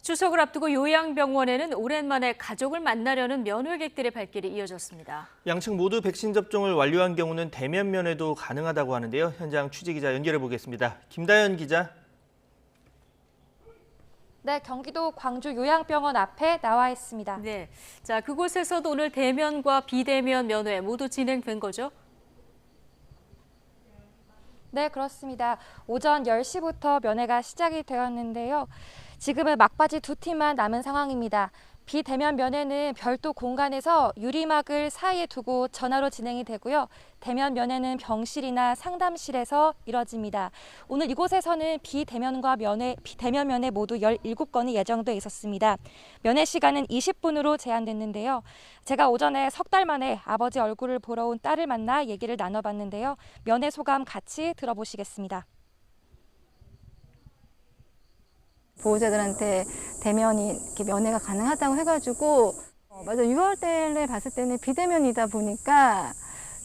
추석을 앞두고 요양병원에는 오랜만에 가족을 만나려는 면회객들의 발길이 이어졌습니다. 양측 모두 백신 접종을 완료한 경우는 대면 면회도 가능하다고 하는데요. 현장 취재기자 연결해 보겠습니다. 김다연 기자. 네, 경기도 광주 요양병원 앞에 나와 있습니다. 네, 자 그곳에서도 오늘 대면과 비대면 면회 모두 진행된 거죠? 네, 그렇습니다. 오전 10시부터 면회가 시작이 되었는데요. 지금은 막바지 두 팀만 남은 상황입니다. 비대면 면회는 별도 공간에서 유리막을 사이에 두고 전화로 진행이 되고요. 대면 면회는 병실이나 상담실에서 이뤄집니다. 오늘 이곳에서는 비대면 면회 모두 17건이 예정돼 있었습니다. 면회 시간은 20분으로 제한됐는데요. 제가 오전에 석 달 만에 아버지 얼굴을 보러 온 딸을 만나 얘기를 나눠봤는데요. 면회 소감 같이 들어보시겠습니다. 보호자들한테 대면이 이렇게 면회가 가능하다고 해가지고 맞아 6월 달에 봤을 때는 비대면이다 보니까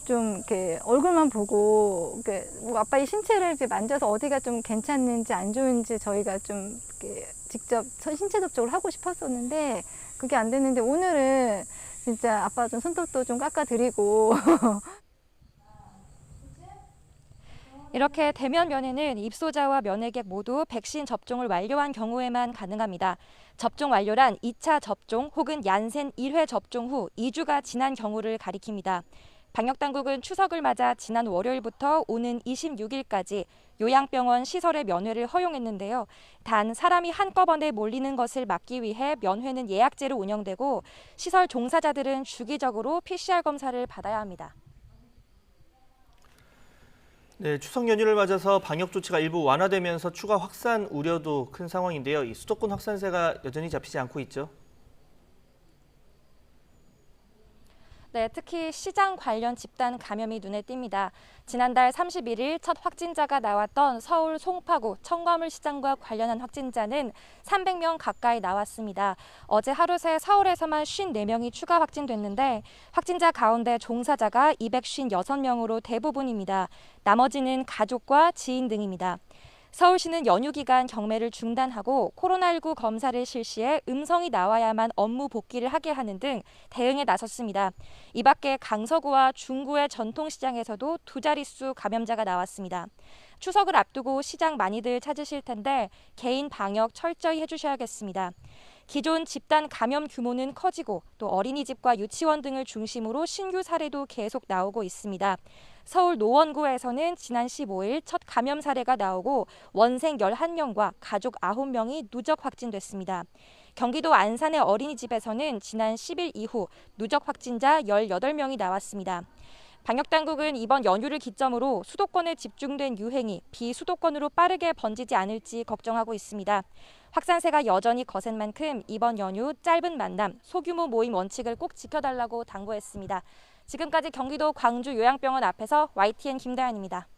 좀 이렇게 얼굴만 보고 이렇게 뭐 아빠의 신체를 이렇게 만져서 어디가 좀 괜찮는지 안 좋은지 저희가 좀 이렇게 직접 신체 접촉을 하고 싶었었는데 그게 안 됐는데 오늘은 진짜 아빠 좀 손톱도 좀 깎아드리고 이렇게 대면 면회는 입소자와 면회객 모두 백신 접종을 완료한 경우에만 가능합니다. 접종 완료란 2차 접종 혹은 얀센 1회 접종 후 2주가 지난 경우를 가리킵니다. 방역당국은 추석을 맞아 지난 월요일부터 오는 26일까지 요양병원 시설의 면회를 허용했는데요. 단 사람이 한꺼번에 몰리는 것을 막기 위해 면회는 예약제로 운영되고 시설 종사자들은 주기적으로 PCR 검사를 받아야 합니다. 네, 추석 연휴를 맞아서 방역 조치가 일부 완화되면서 추가 확산 우려도 큰 상황인데요. 이 수도권 확산세가 여전히 잡히지 않고 있죠. 네, 특히 시장 관련 집단 감염이 눈에 띕니다. 지난달 31일 첫 확진자가 나왔던 서울 송파구 청과물시장과 관련한 확진자는 300명 가까이 나왔습니다. 어제 하루 새 서울에서만 54명이 추가 확진됐는데 확진자 가운데 종사자가 256명으로 대부분입니다. 나머지는 가족과 지인 등입니다. 서울시는 연휴 기간 경매를 중단하고 코로나19 검사를 실시해 음성이 나와야만 업무 복귀를 하게 하는 등 대응에 나섰습니다. 이 밖에 강서구와 중구의 전통시장에서도 두 자릿수 감염자가 나왔습니다. 추석을 앞두고 시장 많이들 찾으실 텐데 개인 방역 철저히 해주셔야겠습니다. 기존 집단 감염 규모는 커지고 또 어린이집과 유치원 등을 중심으로 신규 사례도 계속 나오고 있습니다. 서울 노원구에서는 지난 15일 첫 감염 사례가 나오고 원생 11명과 가족 9명이 누적 확진됐습니다. 경기도 안산의 어린이집에서는 지난 10일 이후 누적 확진자 18명이 나왔습니다. 방역당국은 이번 연휴를 기점으로 수도권에 집중된 유행이 비수도권으로 빠르게 번지지 않을지 걱정하고 있습니다. 확산세가 여전히 거센 만큼 이번 연휴 짧은 만남, 소규모 모임 원칙을 꼭 지켜달라고 당부했습니다. 지금까지 경기도 광주 요양병원 앞에서 YTN 김다연입니다.